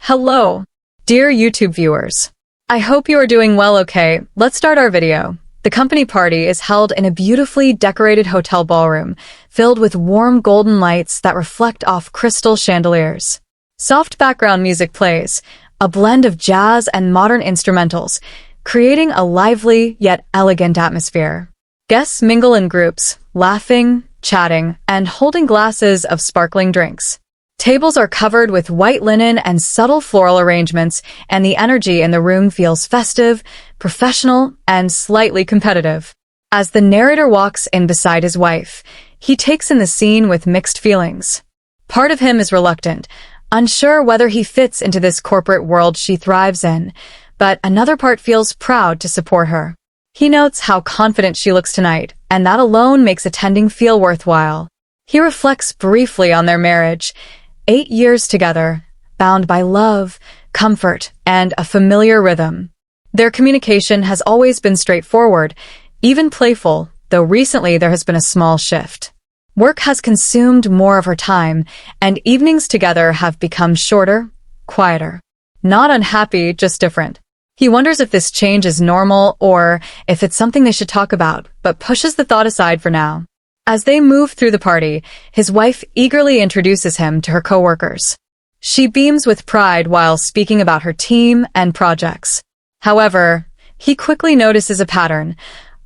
Hello, dear YouTube viewers. I hope you are doing well. Okay, let's start our video. The company party is held in a beautifully decorated hotel ballroom, filled with warm golden lights that reflect off crystal chandeliers. Soft background music plays, a blend of jazz and modern instrumentals, creating a lively yet elegant atmosphere. Guests mingle in groups, laughing, chatting, and holding glasses of sparkling drinks. Tables are covered with white linen and subtle floral arrangements, and the energy in the room feels festive, professional, and slightly competitive. As the narrator walks in beside his wife, he takes in the scene with mixed feelings. Part of him is reluctant, unsure whether he fits into this corporate world she thrives in, but another part feels proud to support her. He notes how confident she looks tonight, and that alone makes attending feel worthwhile. He reflects briefly on their marriage, 8 years together, bound by love, comfort, and a familiar rhythm. Their communication has always been straightforward, even playful, though recently there has been a small shift. Work has consumed more of her time, and evenings together have become shorter, quieter. Not unhappy, just different. He wonders if this change is normal or if it's something they should talk about, but pushes the thought aside for now. As they move through the party, his wife eagerly introduces him to her coworkers. She beams with pride while speaking about her team and projects. However, he quickly notices a pattern.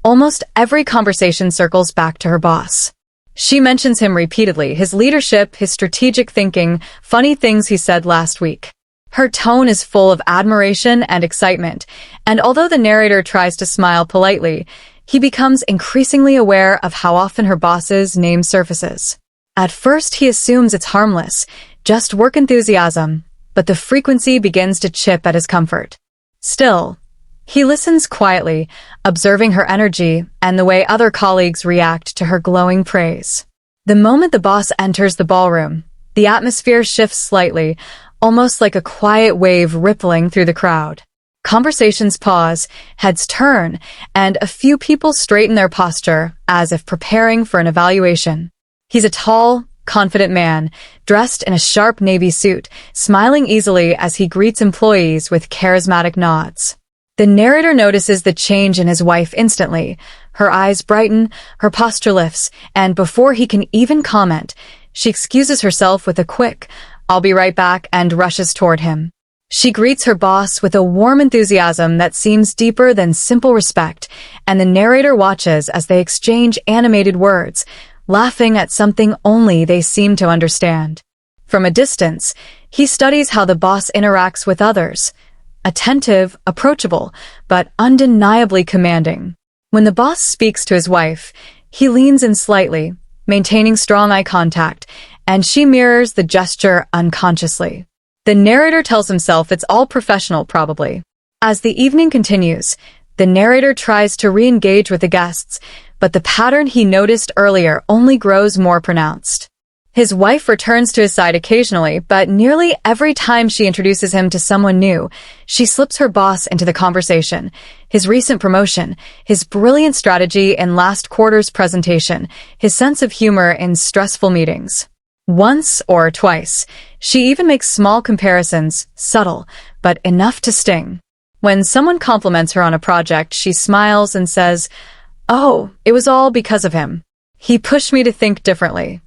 Almost every conversation circles back to her boss. She mentions him repeatedly, his leadership, his strategic thinking, funny things he said last week. Her tone is full of admiration and excitement, and although the narrator tries to smile politely, he becomes increasingly aware of how often her boss's name surfaces. At first, he assumes it's harmless, just work enthusiasm, but the frequency begins to chip at his comfort. Still, he listens quietly, observing her energy and the way other colleagues react to her glowing praise. The moment the boss enters the ballroom, the atmosphere shifts slightly, almost like a quiet wave rippling through the crowd. Conversations pause, heads turn, and a few people straighten their posture as if preparing for an evaluation. He's a tall, confident man, dressed in a sharp navy suit, smiling easily as he greets employees with charismatic nods. The narrator notices the change in his wife instantly. Her eyes brighten, her posture lifts, and before he can even comment, she excuses herself with a quick, "I'll be right back," and rushes toward him. She greets her boss with a warm enthusiasm that seems deeper than simple respect, and the narrator watches as they exchange animated words, laughing at something only they seem to understand. From a distance, he studies how the boss interacts with others. Attentive, approachable, but undeniably commanding. When the boss speaks to his wife, he leans in slightly, maintaining strong eye contact, and she mirrors the gesture unconsciously. The narrator tells himself it's all professional, probably. As the evening continues, the narrator tries to re-engage with the guests, but the pattern he noticed earlier only grows more pronounced. His wife returns to his side occasionally, but nearly every time she introduces him to someone new, she slips her boss into the conversation. His recent promotion, his brilliant strategy in last quarter's presentation, his sense of humor in stressful meetings. Once or twice, she even makes small comparisons, subtle, but enough to sting. When someone compliments her on a project, she smiles and says, "Oh, it was all because of him. He pushed me to think differently."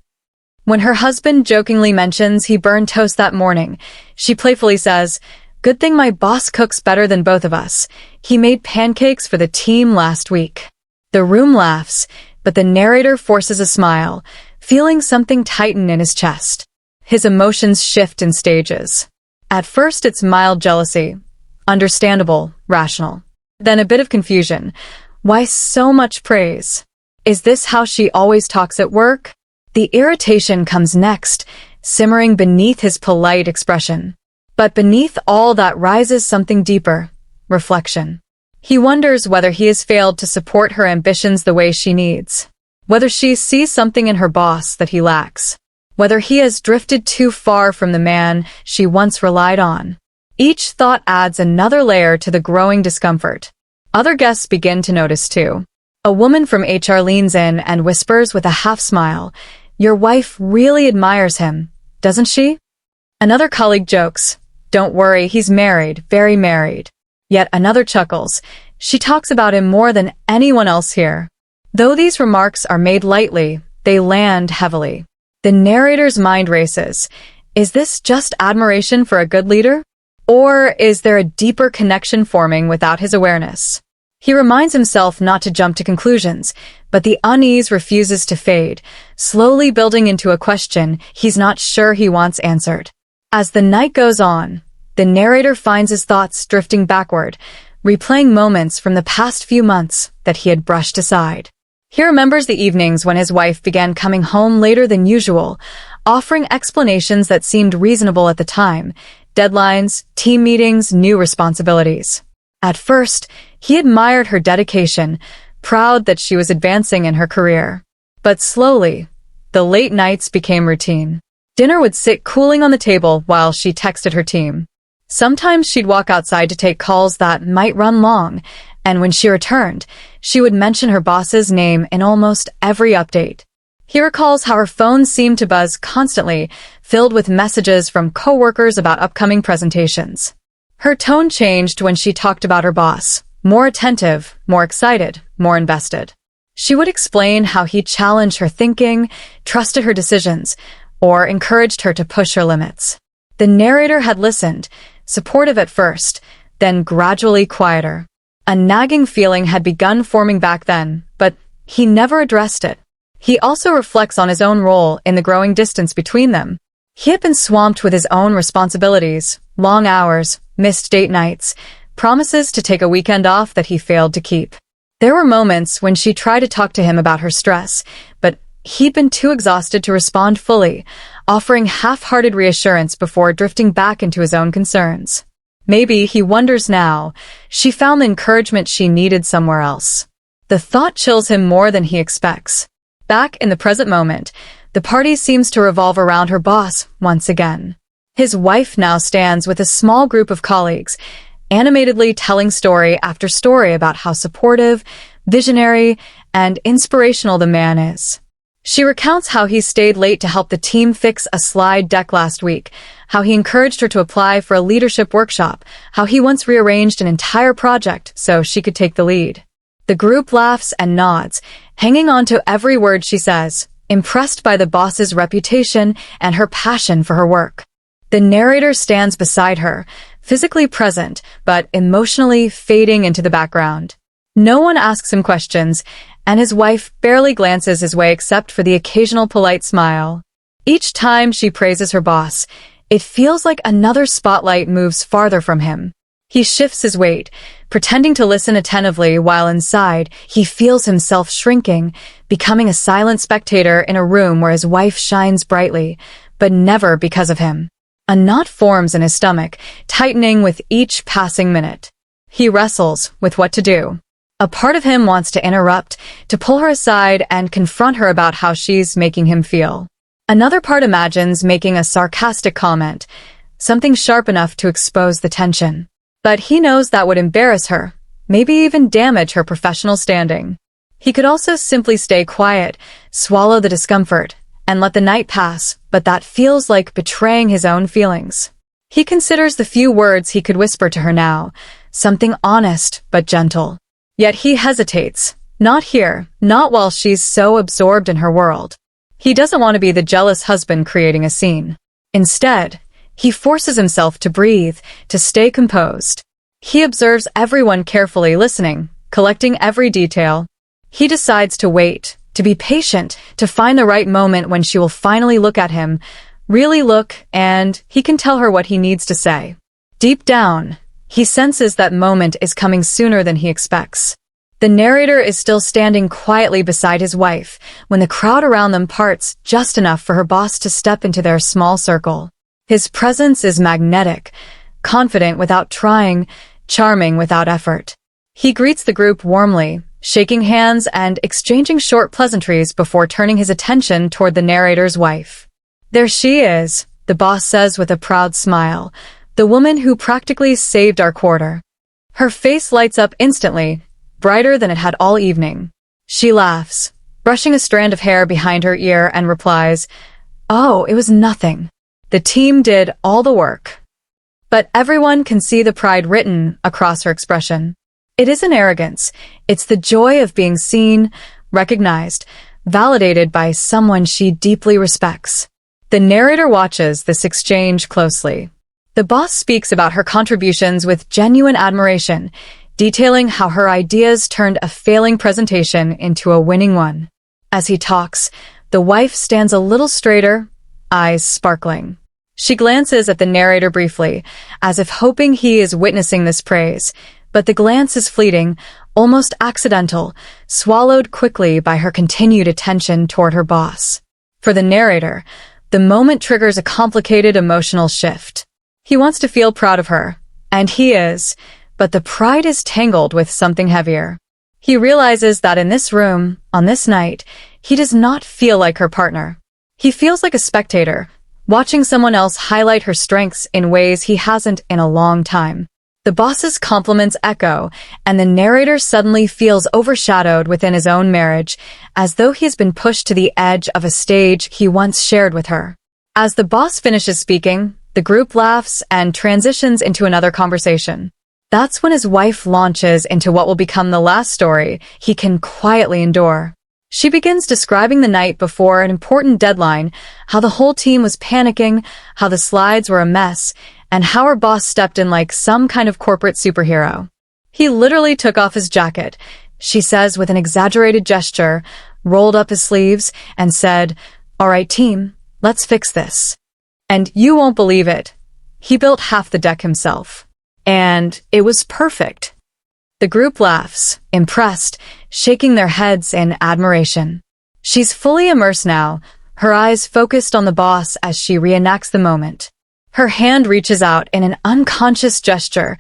When her husband jokingly mentions he burned toast that morning, she playfully says, "Good thing my boss cooks better than both of us. He made pancakes for the team last week." The room laughs, but the narrator forces a smile, feeling something tighten in his chest. His emotions shift in stages. At first it's mild jealousy, understandable, rational. Then a bit of confusion. Why so much praise? Is this how she always talks at work? The irritation comes next, simmering beneath his polite expression. But beneath all that rises something deeper, reflection. He wonders whether he has failed to support her ambitions the way she needs. Whether she sees something in her boss that he lacks. Whether he has drifted too far from the man she once relied on. Each thought adds another layer to the growing discomfort. Other guests begin to notice too. A woman from HR leans in and whispers with a half smile, "Your wife really admires him, doesn't she?" Another colleague jokes, Don't worry, he's married, very married. Yet another chuckles. She talks about him more than anyone else here. Though these remarks are made lightly, they land heavily. The narrator's mind races. Is this just admiration for a good leader? Or is there a deeper connection forming without his awareness? He reminds himself not to jump to conclusions, but the unease refuses to fade, slowly building into a question he's not sure he wants answered. As the night goes on, the narrator finds his thoughts drifting backward, replaying moments from the past few months that he had brushed aside. He remembers the evenings when his wife began coming home later than usual, offering explanations that seemed reasonable at the time: deadlines, team meetings, new responsibilities. At first, he admired her dedication, proud that she was advancing in her career. But slowly, the late nights became routine. Dinner would sit cooling on the table while she texted her team. Sometimes she'd walk outside to take calls that might run long, and when she returned, she would mention her boss's name in almost every update. He recalls how her phone seemed to buzz constantly, filled with messages from coworkers about upcoming presentations. Her tone changed when she talked about her boss, more attentive, more excited, more invested. She would explain how he challenged her thinking, trusted her decisions, or encouraged her to push her limits. The narrator had listened, supportive at first, then gradually quieter. A nagging feeling had begun forming back then, but he never addressed it. He also reflects on his own role in the growing distance between them. He had been swamped with his own responsibilities, long hours, missed date nights, promises to take a weekend off that he failed to keep. There were moments when she tried to talk to him about her stress, but he'd been too exhausted to respond fully, offering half-hearted reassurance before drifting back into his own concerns. Maybe, he wonders now, she found the encouragement she needed somewhere else. The thought chills him more than he expects. Back in the present moment, the party seems to revolve around her boss once again. His wife now stands with a small group of colleagues, animatedly telling story after story about how supportive, visionary, and inspirational the man is. She recounts how he stayed late to help the team fix a slide deck last week, how he encouraged her to apply for a leadership workshop, how he once rearranged an entire project so she could take the lead. The group laughs and nods, hanging on to every word she says, impressed by the boss's reputation and her passion for her work. The narrator stands beside her, physically present, but emotionally fading into the background. No one asks him questions, and his wife barely glances his way except for the occasional polite smile. Each time she praises her boss, it feels like another spotlight moves farther from him. He shifts his weight, pretending to listen attentively while inside he feels himself shrinking, becoming a silent spectator in a room where his wife shines brightly, but never because of him. A knot forms in his stomach, tightening with each passing minute. He wrestles with what to do. A part of him wants to interrupt, to pull her aside and confront her about how she's making him feel. Another part imagines making a sarcastic comment, something sharp enough to expose the tension. But he knows that would embarrass her, maybe even damage her professional standing. He could also simply stay quiet, swallow the discomfort, and let the night pass, but that feels like betraying his own feelings. He considers the few words he could whisper to her now, something honest but gentle. Yet he hesitates. Not here, not while she's so absorbed in her world. He doesn't want to be the jealous husband creating a scene. Instead, he forces himself to breathe, to stay composed. He observes everyone carefully, listening, collecting every detail. He decides to wait, to be patient, to find the right moment when she will finally look at him, really look, and he can tell her what he needs to say. Deep down, he senses that moment is coming sooner than he expects. The narrator is still standing quietly beside his wife when the crowd around them parts just enough for her boss to step into their small circle. His presence is magnetic, confident without trying, charming without effort. He greets the group warmly, shaking hands and exchanging short pleasantries before turning his attention toward the narrator's wife. There she is, the boss says with a proud smile, the woman who practically saved our quarter. Her face lights up instantly, brighter than it had all evening. She laughs, brushing a strand of hair behind her ear, and replies, "Oh, it was nothing. The team did all the work." but everyone can see the pride written across her expression. It isn't arrogance, it's the joy of being seen, recognized, validated by someone she deeply respects. The narrator watches this exchange closely. The boss speaks about her contributions with genuine admiration, detailing how her ideas turned a failing presentation into a winning one. As he talks, the wife stands a little straighter, eyes sparkling. She glances at the narrator briefly, as if hoping he is witnessing this praise, but the glance is fleeting, almost accidental, swallowed quickly by her continued attention toward her boss. For the narrator, the moment triggers a complicated emotional shift. He wants to feel proud of her, and he is, but the pride is tangled with something heavier. He realizes that in this room, on this night, he does not feel like her partner. He feels like a spectator, watching someone else highlight her strengths in ways he hasn't in a long time. The boss's compliments echo, and the narrator suddenly feels overshadowed within his own marriage, as though he has been pushed to the edge of a stage he once shared with her. As the boss finishes speaking, the group laughs and transitions into another conversation. That's when his wife launches into what will become the last story he can quietly endure. She begins describing the night before an important deadline, how the whole team was panicking, how the slides were a mess, and how her boss stepped in like some kind of corporate superhero. He literally took off his jacket, she says with an exaggerated gesture, rolled up his sleeves, and said, "All right, team, let's fix this." And you won't believe it. He built half the deck himself. And it was perfect. The group laughs, impressed, shaking their heads in admiration. She's fully immersed now, her eyes focused on the boss as she reenacts the moment. Her hand reaches out in an unconscious gesture,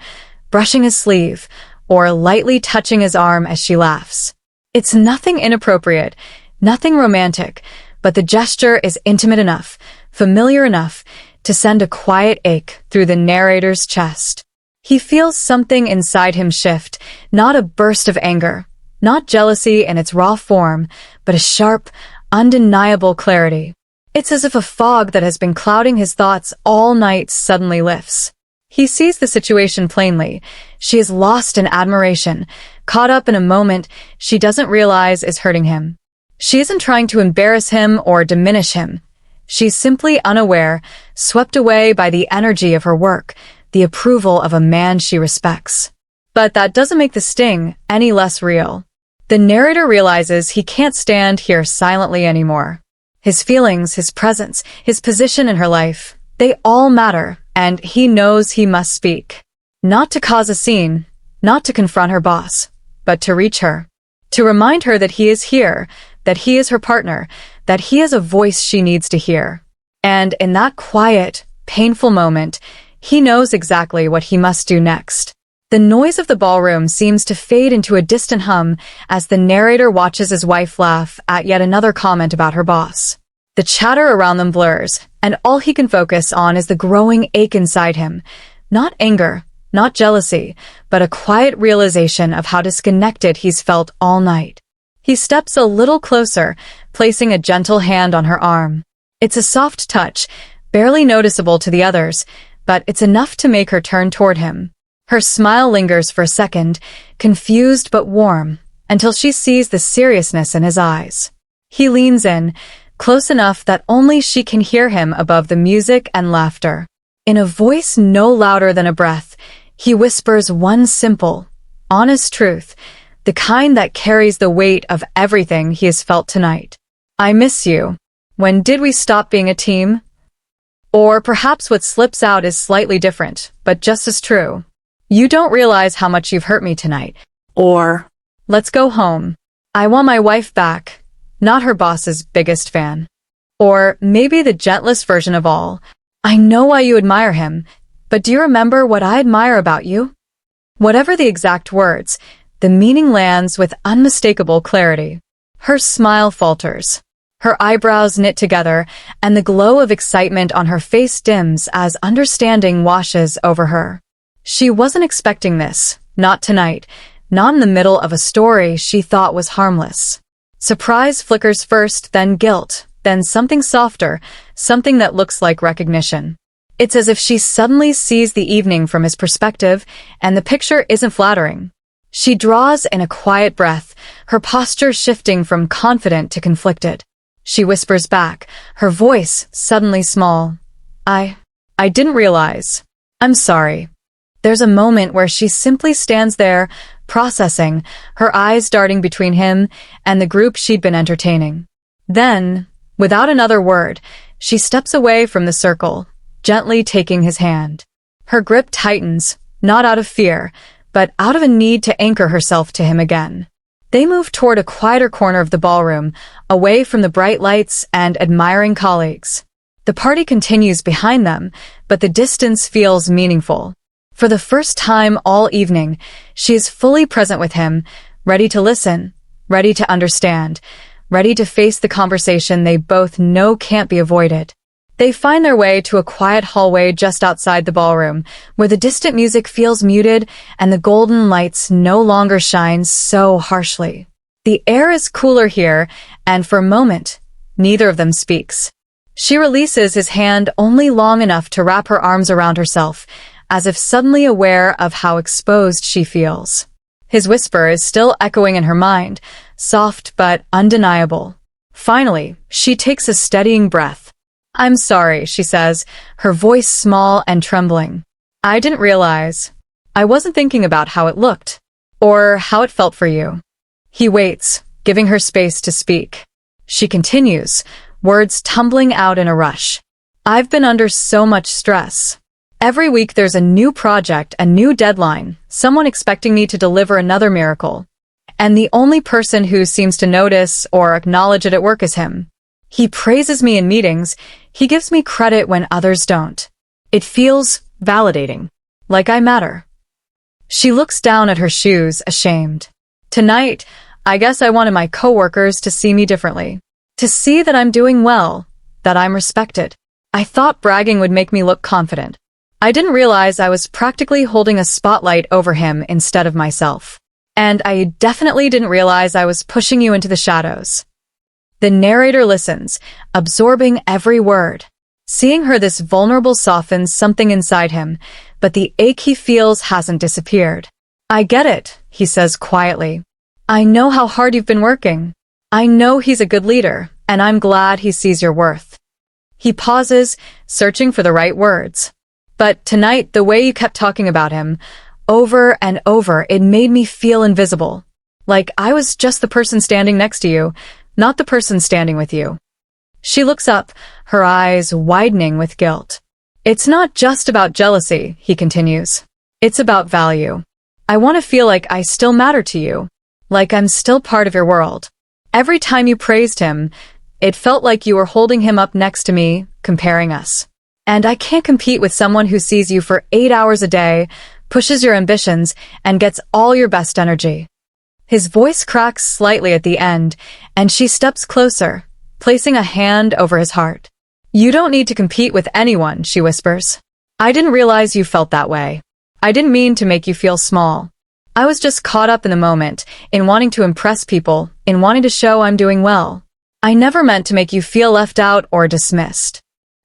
brushing his sleeve, or lightly touching his arm as she laughs. It's nothing inappropriate, nothing romantic, but the gesture is intimate enough, familiar enough, to send a quiet ache through the narrator's chest. He feels something inside him shift, not a burst of anger, not jealousy in its raw form, but a sharp, undeniable clarity. It's as if a fog that has been clouding his thoughts all night suddenly lifts. He sees the situation plainly. She is lost in admiration, caught up in a moment she doesn't realize is hurting him. She isn't trying to embarrass him or diminish him. She's simply unaware, swept away by the energy of her work, the approval of a man she respects. But that doesn't make the sting any less real. The narrator realizes he can't stand here silently anymore. His feelings, his presence, his position in her life, they all matter, and he knows he must speak. Not to cause a scene, not to confront her boss, but to reach her. To remind her that he is here, that he is her partner, that he is a voice she needs to hear. And in that quiet, painful moment, he knows exactly what he must do next. The noise of the ballroom seems to fade into a distant hum as the narrator watches his wife laugh at yet another comment about her boss. The chatter around them blurs, and all he can focus on is the growing ache inside him. Not anger, not jealousy, but a quiet realization of how disconnected he's felt all night. He steps a little closer, placing a gentle hand on her arm. It's a soft touch, barely noticeable to the others, but it's enough to make her turn toward him. Her smile lingers for a second, confused but warm, until she sees the seriousness in his eyes. He leans in, close enough that only she can hear him above the music and laughter. In a voice no louder than a breath, he whispers one simple, honest truth, the kind that carries the weight of everything he has felt tonight. "I miss you. When did we stop being a team?" Or perhaps what slips out is slightly different, but just as true. "You don't realize how much you've hurt me tonight." Or, "Let's go home. I want my wife back," not her boss's biggest fan. Or maybe the gentlest version of all, "I know why you admire him, but do you remember what I admire about you?" Whatever the exact words, the meaning lands with unmistakable clarity. Her smile falters. Her eyebrows knit together, and the glow of excitement on her face dims as understanding washes over her. She wasn't expecting this, not tonight, not in the middle of a story she thought was harmless. Surprise flickers first, then guilt, then something softer, something that looks like recognition. It's as if she suddenly sees the evening from his perspective, and the picture isn't flattering. She draws in a quiet breath, her posture shifting from confident to conflicted. She whispers back, her voice suddenly small. I didn't realize. I'm sorry. There's a moment where she simply stands there, processing, her eyes darting between him and the group she'd been entertaining. Then, without another word, she steps away from the circle, gently taking his hand. Her grip tightens, not out of fear, but out of a need to anchor herself to him again. They move toward a quieter corner of the ballroom, away from the bright lights and admiring colleagues. The party continues behind them, but the distance feels meaningful. For the first time all evening, she is fully present with him, ready to listen, ready to understand, ready to face the conversation they both know can't be avoided. They find their way to a quiet hallway just outside the ballroom, where the distant music feels muted and the golden lights no longer shine so harshly. The air is cooler here, and for a moment, neither of them speaks. She releases his hand only long enough to wrap her arms around herself, as if suddenly aware of how exposed she feels. His whisper is still echoing in her mind, soft but undeniable. Finally, she takes a steadying breath. I'm sorry, she says, her voice small and trembling. I didn't realize. I wasn't thinking about how it looked, or how it felt for you. He waits, giving her space to speak. She continues, words tumbling out in a rush. I've been under so much stress. Every week there's a new project, a new deadline, someone expecting me to deliver another miracle. And the only person who seems to notice or acknowledge it at work is him. He praises me in meetings, he gives me credit when others don't. It feels validating, like I matter. She looks down at her shoes, ashamed. Tonight, I guess I wanted my coworkers to see me differently. To see that I'm doing well, that I'm respected. I thought bragging would make me look confident. I didn't realize I was practically holding a spotlight over him instead of myself. And I definitely didn't realize I was pushing you into the shadows. The narrator listens, absorbing every word. Seeing her this vulnerable softens something inside him, but the ache he feels hasn't disappeared. I get it, he says quietly. I know how hard you've been working. I know he's a good leader, and I'm glad he sees your worth. He pauses, searching for the right words. But tonight, the way you kept talking about him, over and over, it made me feel invisible. Like I was just the person standing next to you, not the person standing with you. She looks up, her eyes widening with guilt. It's not just about jealousy, he continues. It's about value. I want to feel like I still matter to you, like I'm still part of your world. Every time you praised him, it felt like you were holding him up next to me, comparing us. And I can't compete with someone who sees you for 8 hours a day, pushes your ambitions, and gets all your best energy. His voice cracks slightly at the end, and she steps closer, placing a hand over his heart. You don't need to compete with anyone, she whispers. I didn't realize you felt that way. I didn't mean to make you feel small. I was just caught up in the moment, in wanting to impress people, in wanting to show I'm doing well. I never meant to make you feel left out or dismissed.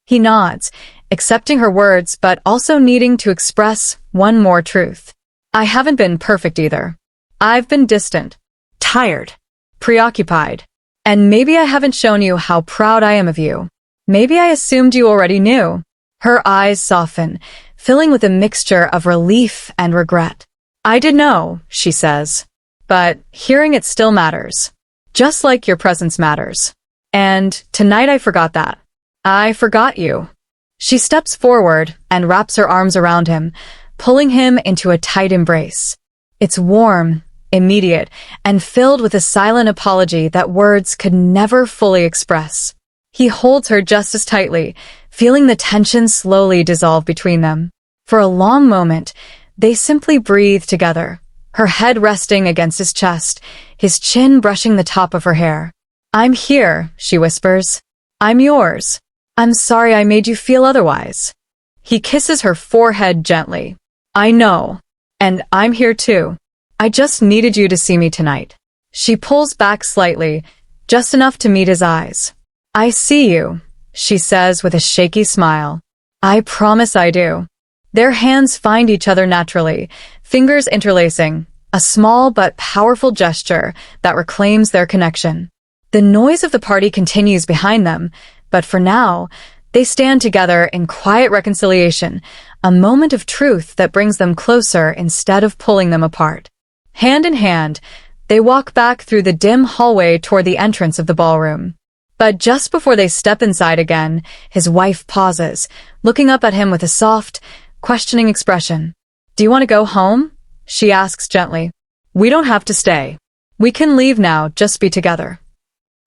He nods, accepting her words but also needing to express one more truth. I haven't been perfect either. I've been distant, tired, preoccupied, and maybe I haven't shown you how proud I am of you. Maybe I assumed you already knew. Her eyes soften, filling with a mixture of relief and regret. I did know, she says, but hearing it still matters, just like your presence matters. And tonight I forgot that. I forgot you. She steps forward and wraps her arms around him, pulling him into a tight embrace. It's warm, immediate, and filled with a silent apology that words could never fully express. He holds her just as tightly, feeling the tension slowly dissolve between them. For a long moment, they simply breathe together, her head resting against his chest, his chin brushing the top of her hair. I'm here, she whispers. I'm yours. I'm sorry I made you feel otherwise. He kisses her forehead gently. I know. And I'm here too. I just needed you to see me tonight. She pulls back slightly, just enough to meet his eyes. I see you, she says with a shaky smile. I promise I do. Their hands find each other naturally, fingers interlacing, a small but powerful gesture that reclaims their connection. The noise of the party continues behind them, but for now, they stand together in quiet reconciliation, a moment of truth that brings them closer instead of pulling them apart. Hand in hand, they walk back through the dim hallway toward the entrance of the ballroom. But just before they step inside again, his wife pauses, looking up at him with a soft, questioning expression. "Do you want to go home?" she asks gently. "We don't have to stay. We can leave now, just be together."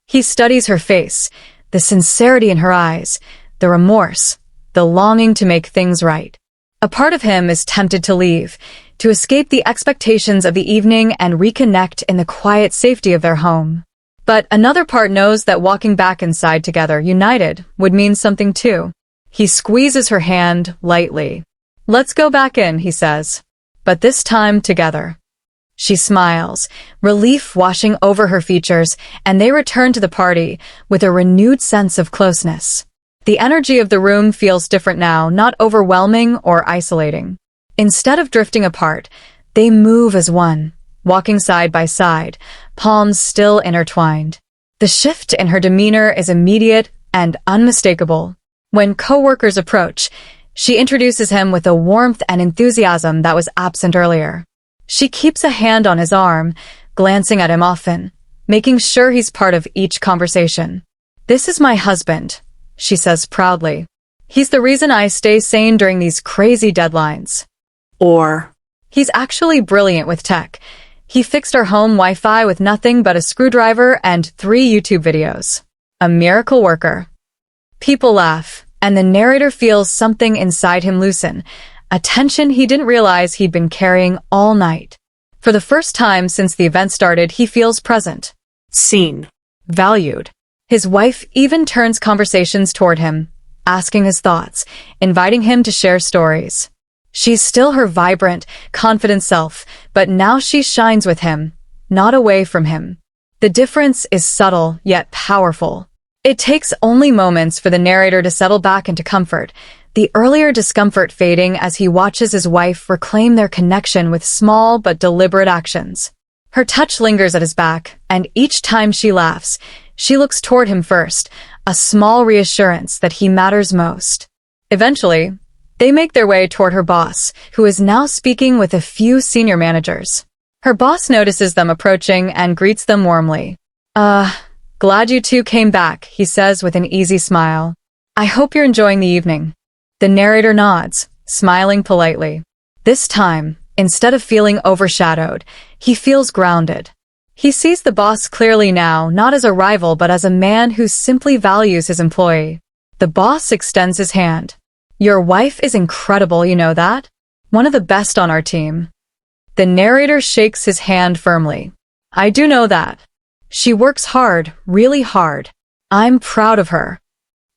He studies her face, the sincerity in her eyes, the remorse, the longing to make things right. A part of him is tempted to leave, to escape the expectations of the evening and reconnect in the quiet safety of their home. But another part knows that walking back inside together, united, would mean something too. He squeezes her hand lightly. "Let's go back in," he says. "But this time together." She smiles, relief washing over her features, and they return to the party with a renewed sense of closeness. The energy of the room feels different now, not overwhelming or isolating. Instead of drifting apart, they move as one, walking side by side, palms still intertwined. The shift in her demeanor is immediate and unmistakable. When coworkers approach, she introduces him with a warmth and enthusiasm that was absent earlier. She keeps a hand on his arm, glancing at him often, making sure he's part of each conversation. "This is my husband," she says proudly. "He's the reason I stay sane during these crazy deadlines." Or, "He's actually brilliant with tech. He fixed our home Wi-Fi with nothing but a screwdriver and 3 YouTube videos. A miracle worker." People laugh, and the narrator feels something inside him loosen, a tension he didn't realize he'd been carrying all night. For the first time since the event started, he feels present, seen, valued. His wife even turns conversations toward him, asking his thoughts, inviting him to share stories. She's still her vibrant, confident self, but now she shines with him, not away from him. The difference is subtle yet powerful. It takes only moments for the narrator to settle back into comfort, the earlier discomfort fading as he watches his wife reclaim their connection with small but deliberate actions. Her touch lingers at his back, and each time she laughs, she looks toward him first, a small reassurance that he matters most. Eventually, they make their way toward her boss, who is now speaking with a few senior managers. Her boss notices them approaching and greets them warmly. Glad you two came back," he says with an easy smile. "I hope you're enjoying the evening." The narrator nods, smiling politely. This time, instead of feeling overshadowed, he feels grounded. He sees the boss clearly now, not as a rival but as a man who simply values his employee. The boss extends his hand. "Your wife is incredible, you know that? One of the best on our team." The narrator shakes his hand firmly. "I do know that. She works hard, really hard. I'm proud of her."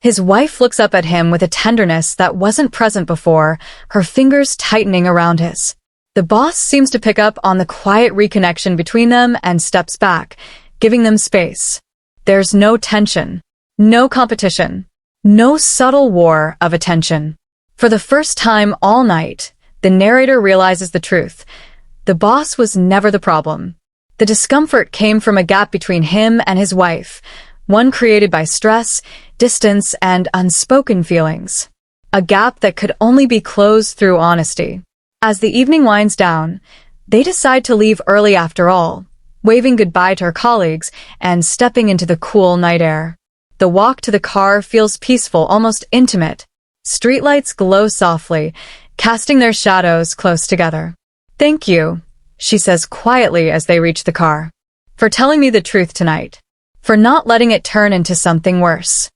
His wife looks up at him with a tenderness that wasn't present before, her fingers tightening around his. The boss seems to pick up on the quiet reconnection between them and steps back, giving them space. There's no tension, no competition, no subtle war of attention. For the first time all night, the narrator realizes the truth. The boss was never the problem. The discomfort came from a gap between him and his wife, one created by stress, distance, and unspoken feelings. A gap that could only be closed through honesty. As the evening winds down, they decide to leave early after all, waving goodbye to her colleagues and stepping into the cool night air. The walk to the car feels peaceful, almost intimate. Streetlights glow softly, casting their shadows close together. "Thank you," she says quietly as they reach the car, "for telling me the truth tonight, for not letting it turn into something worse."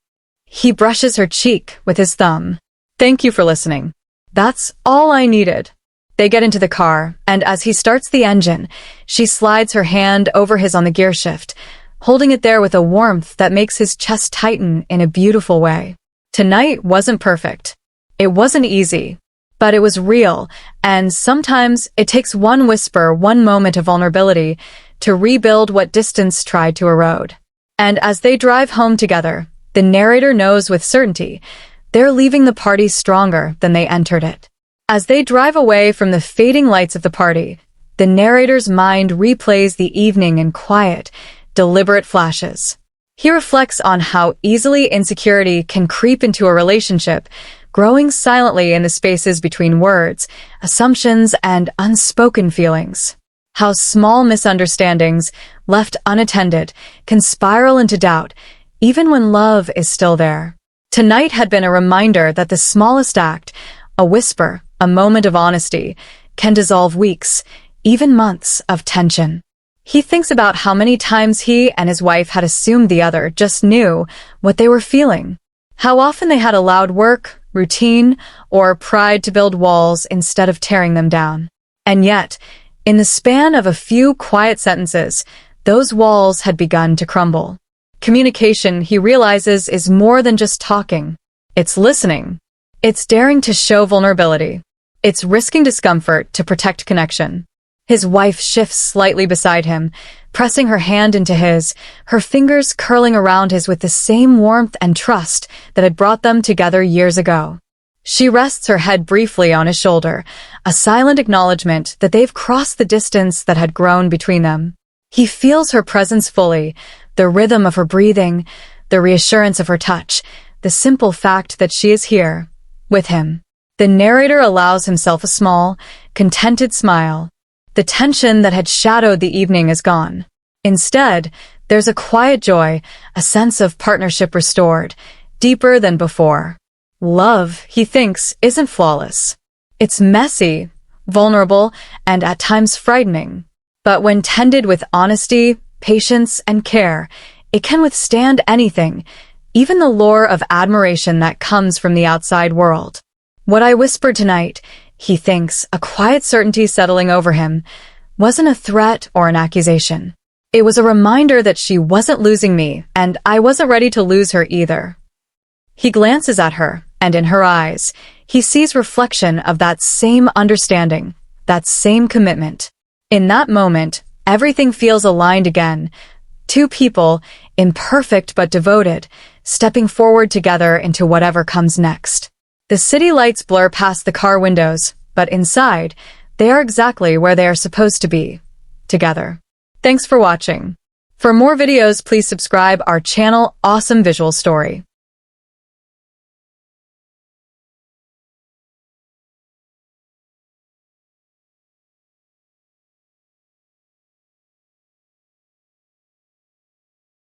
He brushes her cheek with his thumb. "Thank you for listening. That's all I needed." They get into the car, and as he starts the engine, she slides her hand over his on the gear shift, holding it there with a warmth that makes his chest tighten in a beautiful way. Tonight wasn't perfect. It wasn't easy, but it was real, and sometimes it takes one whisper, one moment of vulnerability to rebuild what distance tried to erode. And as they drive home together, the narrator knows with certainty They're leaving the party stronger than they entered it. As they drive away from the fading lights of the party, the narrator's mind replays the evening in quiet, deliberate flashes. He reflects on how easily insecurity can creep into a relationship, growing silently in the spaces between words, assumptions, and unspoken feelings. How small misunderstandings, left unattended, can spiral into doubt, even when love is still there. Tonight had been a reminder that the smallest act, a whisper, a moment of honesty, can dissolve weeks, even months of tension. He thinks about how many times he and his wife had assumed the other just knew what they were feeling. How often they had allowed work, routine, or pride to build walls instead of tearing them down. And yet, in the span of a few quiet sentences, those walls had begun to crumble. Communication, he realizes, is more than just talking. It's listening. It's daring to show vulnerability. It's risking discomfort to protect connection. His wife shifts slightly beside him, pressing her hand into his, her fingers curling around his with the same warmth and trust that had brought them together years ago. She rests her head briefly on his shoulder, a silent acknowledgement that they've crossed the distance that had grown between them. He feels her presence fully, the rhythm of her breathing, the reassurance of her touch, the simple fact that she is here, with him. The narrator allows himself a small, contented smile. The tension that had shadowed the evening is gone. Instead, there's a quiet joy, a sense of partnership restored, deeper than before. Love, he thinks, isn't flawless. It's messy, vulnerable, and at times frightening. But when tended with honesty, patience, and care, it can withstand anything, even the lure of admiration that comes from the outside world. What I whispered tonight, he thinks, a quiet certainty settling over him, wasn't a threat or an accusation. It was a reminder that she wasn't losing me, and I wasn't ready to lose her either. He glances at her, and in her eyes, he sees reflection of that same understanding, that same commitment. In that moment, everything feels aligned again. Two people, imperfect but devoted, stepping forward together into whatever comes next. The city lights blur past the car windows, but inside, they are exactly where they are supposed to be, together. Thanks for watching. For more videos, please subscribe our channel Awesome Visual Story.